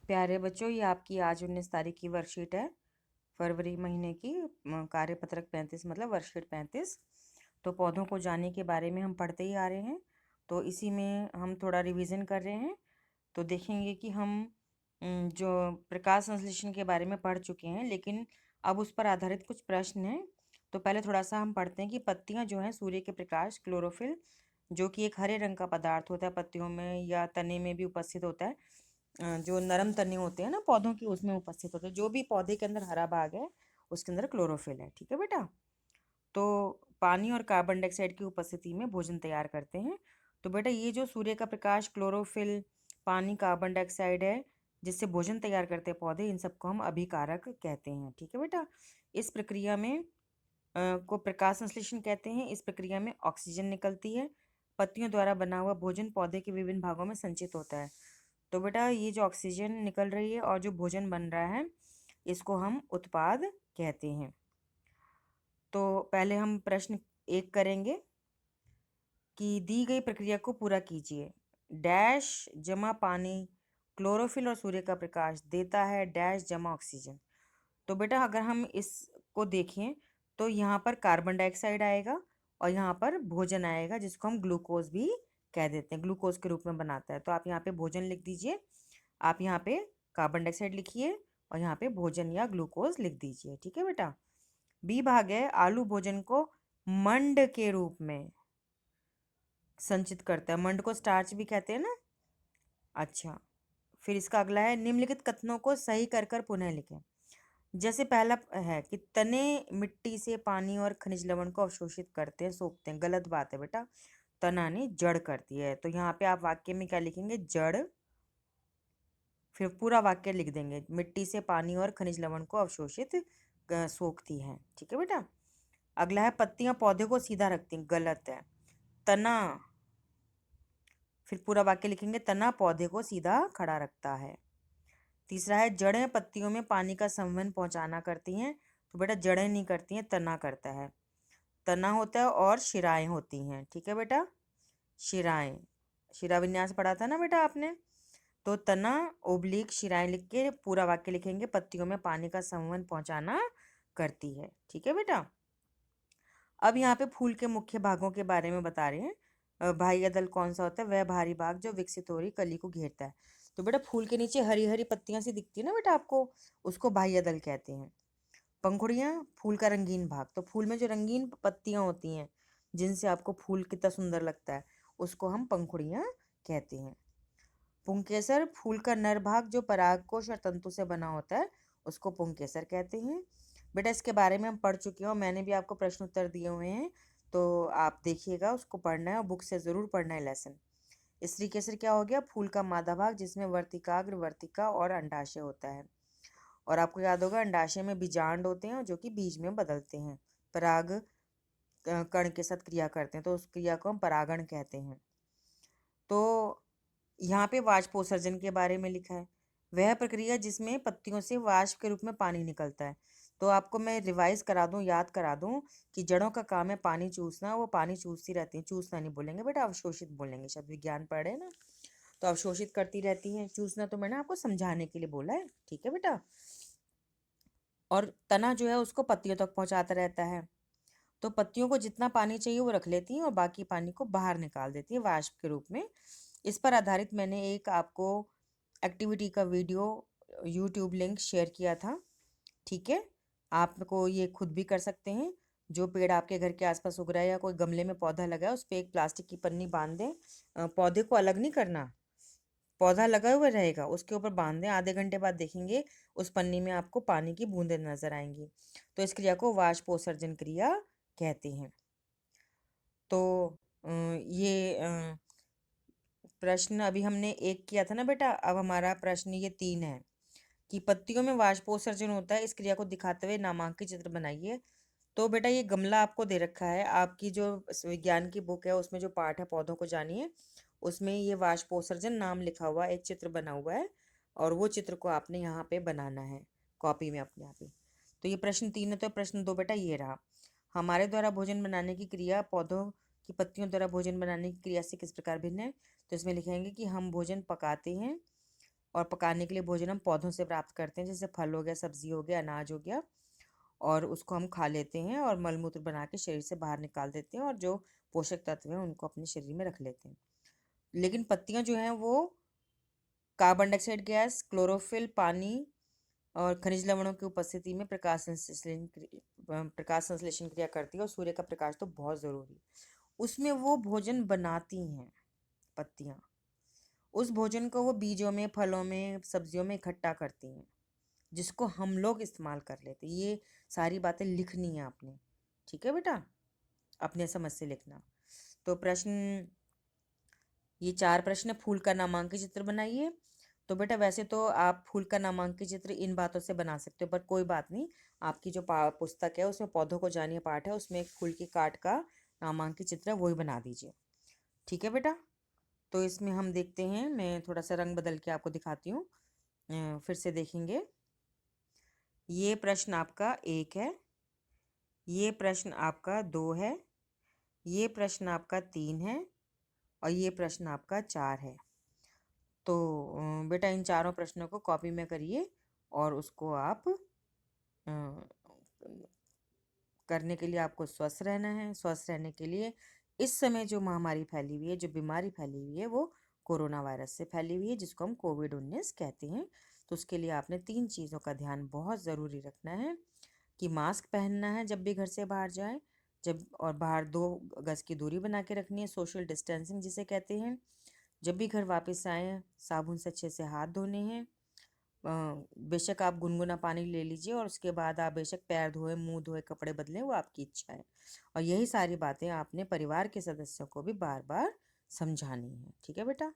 प्यारे बच्चों, ये आपकी आज 19 तारीख की वर्कशीट है। फरवरी महीने की कार्यपत्रक 35 मतलब वर्कशीट 35। तो पौधों को जाने के बारे में हम पढ़ते ही आ रहे हैं, तो इसी में हम थोड़ा रिवीजन कर रहे हैं। तो देखेंगे कि हम जो प्रकाश संश्लेषण के बारे में पढ़ चुके हैं, लेकिन अब उस पर आधारित कुछ प्रश्न हैं। तो पहले थोड़ा सा हम पढ़ते हैं कि पत्तियां जो हैं सूर्य के प्रकाश क्लोरोफिल, जो कि एक हरे रंग का पदार्थ होता है, पत्तियों में या तने में भी उपस्थित होता है। जो नरम तने होते हैं ना पौधों की, उसमें उपस्थित होते हैं। जो भी पौधे के अंदर हरा भाग है उसके अंदर क्लोरोफिल है। ठीक है बेटा। तो पानी और कार्बन डाइऑक्साइड की उपस्थिति में भोजन तैयार करते हैं। तो बेटा ये जो सूर्य का प्रकाश, क्लोरोफिल, पानी, कार्बन डाइऑक्साइड है जिससे भोजन तैयार करते हैं पौधे, इन सबको हम अभिकारक कहते हैं। ठीक है बेटा। इस प्रक्रिया में को प्रकाश संश्लेषण कहते हैं। इस प्रक्रिया में ऑक्सीजन निकलती है। पत्तियों द्वारा बना हुआ भोजन पौधे के विभिन्न भागों में संचित होता है। तो बेटा ये जो ऑक्सीजन निकल रही है और जो भोजन बन रहा है, इसको हम उत्पाद कहते हैं। तो पहले हम प्रश्न 1 करेंगे कि दी गई प्रक्रिया को पूरा कीजिए। डैश जमा पानी, क्लोरोफिल और सूर्य का प्रकाश देता है डैश जमा ऑक्सीजन। तो बेटा अगर हम इसको देखें तो यहाँ पर कार्बन डाइऑक्साइड आएगा और यहाँ पर भोजन आएगा, जिसको हम ग्लूकोज भी कह देते हैं, ग्लूकोज के रूप में बनाता है। तो आप यहाँ पे भोजन लिख दीजिए, आप यहाँ पे कार्बन डाइऑक्साइड लिखिए और यहाँ पे भोजन या ग्लूकोज लिख दीजिए। ठीक है बेटा। बी भाग है, आलू भोजन को मंड के रूप में संचित करता है। मंड को स्टार्च भी कहते हैं ना। अच्छा, फिर इसका अगला है, निम्नलिखित कथनों को सही कर कर पुनः लिखें। जैसे पहला है कि तने मिट्टी से पानी और खनिज लवण को अवशोषित करते हैं, सोखते हैं। गलत बात है बेटा, तना नहीं जड़ करती है। तो यहाँ पे आप वाक्य में क्या लिखेंगे, जड़, फिर पूरा वाक्य लिख देंगे, मिट्टी से पानी और खनिज लवण को अवशोषित सोखती है। ठीक है बेटा। अगला है, पत्तियां पौधे को सीधा रखती हैं। गलत है, तना, फिर पूरा वाक्य लिखेंगे, तना पौधे को सीधा खड़ा रखता है। तीसरा है, जड़ें पत्तियों में पानी का संवहन पहुंचाना करती हैं। तो बेटा जड़ें नहीं करती हैं, तना करता है। तना होता है और शिराएं होती हैं। ठीक है बेटा, शिराएं, शिरा विन्यास पढ़ा था ना बेटा आपने। तो तना ओब्लिक शिराएं लिख के पूरा वाक्य लिखेंगे, पत्तियों में पानी का संवहन पहुंचाना करती है। ठीक है बेटा। अब यहाँ पे फूल के मुख्य भागों के बारे में बता रहे हैं। बाह्य दल कौन सा होता है, वह भारी भाग जो विकसित हो रही कली को घेरता है। तो बेटा फूल के नीचे हरी हरी पत्तियां सी दिखती है ना बेटा आपको, उसको बाह्य दल कहते हैं। पंखुड़ियाँ फूल का रंगीन भाग, तो फूल में जो रंगीन पत्तियां होती हैं जिनसे आपको फूल कितना सुंदर लगता है, उसको हम पंखुड़ियाँ कहते हैं। पुंकेसर फूल का नर भाग जो परागकोश और तंतु से बना होता है, उसको पुंकेसर कहते हैं। बेटा इसके बारे में हम पढ़ चुके हैं और मैंने भी आपको प्रश्न उत्तर दिए हुए हैं, तो आप देखिएगा, उसको पढ़ना है और बुक से ज़रूर पढ़ना है लेसन। स्त्रीकेसर क्या हो गया, फूल का मादा भाग जिसमें वर्तिकाग्र, वर्तिका और अंडाशय होता है। और आपको याद होगा अंडाशय में बीजांड होते हैं जो कि बीज में बदलते हैं, पराग कण के साथ क्रिया करते हैं, तो उस क्रिया को हम परागण कहते हैं। तो यहाँ पे वाष्पोत्सर्जन के बारे में लिखा है, वह प्रक्रिया जिसमें पत्तियों से वाष्प के रूप में पानी निकलता है। तो आपको मैं रिवाइज करा दूं, याद करा दूं कि जड़ों का काम है पानी चूसना, वो पानी चूसती रहती हैं। चूसना नहीं बोलेंगे बेटा, अवशोषित बोलेंगे। शब्द विज्ञान पढ़े ना, तो अवशोषित करती रहती हैं। चूसना तो मैंने आपको समझाने के लिए बोला है। ठीक है बेटा। और तना जो है उसको पत्तियों तक पहुंचाता रहता है। तो पत्तियों को जितना पानी चाहिए वो रख लेती हैं और बाकी पानी को बाहर निकाल देती है वाष्प के रूप में। इस पर आधारित मैंने एक आपको एक्टिविटी का वीडियो यूट्यूब लिंक शेयर किया था। ठीक है, आपको ये खुद भी कर सकते हैं। जो पेड़ आपके घर के आसपास उग रहा है या कोई गमले में पौधा लगा है, उस पर एक प्लास्टिक की पन्नी बांध दें। पौधे को अलग नहीं करना, पौधा लगा हुआ रहेगा, उसके ऊपर बांध दें। आधे घंटे बाद देखेंगे उस पन्नी में आपको पानी की बूंदें नजर आएंगी। तो इस क्रिया को वाष्पोत्सर्जन क्रिया कहते हैं। तो ये प्रश्न अभी हमने 1 किया था ना बेटा, अब हमारा प्रश्न ये 3 है कि पत्तियों में वाष्पोत्सर्जन होता है, इस क्रिया को दिखाते हुए नामांकित चित्र बनाइए। तो बेटा ये गमला आपको दे रखा है, आपकी जो विज्ञान की बुक है उसमें जो पाठ है पौधों को जानिए, उसमें ये वाष्पोत्सर्जन नाम लिखा हुआ एक चित्र बना हुआ है और वो चित्र को आपने यहाँ पे बनाना है कॉपी में अपने आप ही। तो ये प्रश्न 3 है। तो प्रश्न 2 बेटा ये रहा, हमारे द्वारा भोजन बनाने की क्रिया पौधों की पत्तियों द्वारा भोजन बनाने की क्रिया से किस प्रकार भिन्न है। तो इसमें लिखेंगे कि हम भोजन पकाते हैं और पकाने के लिए भोजन हम पौधों से प्राप्त करते हैं, जैसे फल हो गया, सब्जी हो गया, अनाज हो गया, और उसको हम खा लेते हैं और मलमूत्र बना के शरीर से बाहर निकाल देते हैं और जो पोषक तत्व हैं उनको अपने शरीर में रख लेते हैं। लेकिन पत्तियां जो हैं वो कार्बन डाइऑक्साइड गैस, क्लोरोफिल, पानी और खनिज लवणों की उपस्थिति में प्रकाश संश्लेषण क्रिया करती है, और सूर्य का प्रकाश तो बहुत ज़रूरी है। उसमें वो भोजन बनाती हैं पत्तियां। उस भोजन को वो बीजों में, फलों में, सब्जियों में इकट्ठा करती हैं, जिसको हम लोग इस्तेमाल कर लेते हैं। ये सारी बातें लिखनी है आपने, ठीक है बेटा, अपने समझ से लिखना। तो प्रश्न, ये 4 प्रश्न। फूल का नामांकित चित्र बनाइए। तो बेटा वैसे तो आप फूल का नामांकित चित्र इन बातों से बना सकते हो, पर कोई बात नहीं, आपकी जो पुस्तक है उसमें पौधों को जानिए पाठ है, उसमें एक फूल की काट का नामांकित चित्र है, वही बना दीजिए, ठीक है बेटा। तो इसमें हम देखते हैं, मैं थोड़ा सा रंग बदल के आपको दिखाती हूँ, फिर से देखेंगे। ये प्रश्न आपका 1 है, ये प्रश्न आपका 2 है, ये प्रश्न आपका 3 है, और ये प्रश्न आपका 4 है। तो बेटा इन चारों प्रश्नों को कॉपी में करिए, और उसको आप करने के लिए आपको स्वस्थ रहना है। स्वस्थ रहने के लिए इस समय जो महामारी फैली हुई है, जो बीमारी फैली हुई है, वो कोरोना वायरस से फैली हुई है, जिसको हम कोविड-19 कहते हैं। तो उसके लिए आपने 3 चीज़ों का ध्यान बहुत ज़रूरी रखना है कि मास्क पहनना है जब भी घर से बाहर जाएं, जब और बाहर 2 गज की दूरी बना के रखनी है, सोशल डिस्टेंसिंग जिसे कहते हैं। जब भी घर वापस आएँ, साबुन से अच्छे से हाथ धोने हैं। बेशक आप गुनगुना पानी ले लीजिए, और उसके बाद आप बेशक पैर धोएं, मुंह धोएं, कपड़े बदलें, वो आपकी इच्छा है। और यही सारी बातें आपने परिवार के सदस्यों को भी बार बार समझानी है, ठीक है बेटा।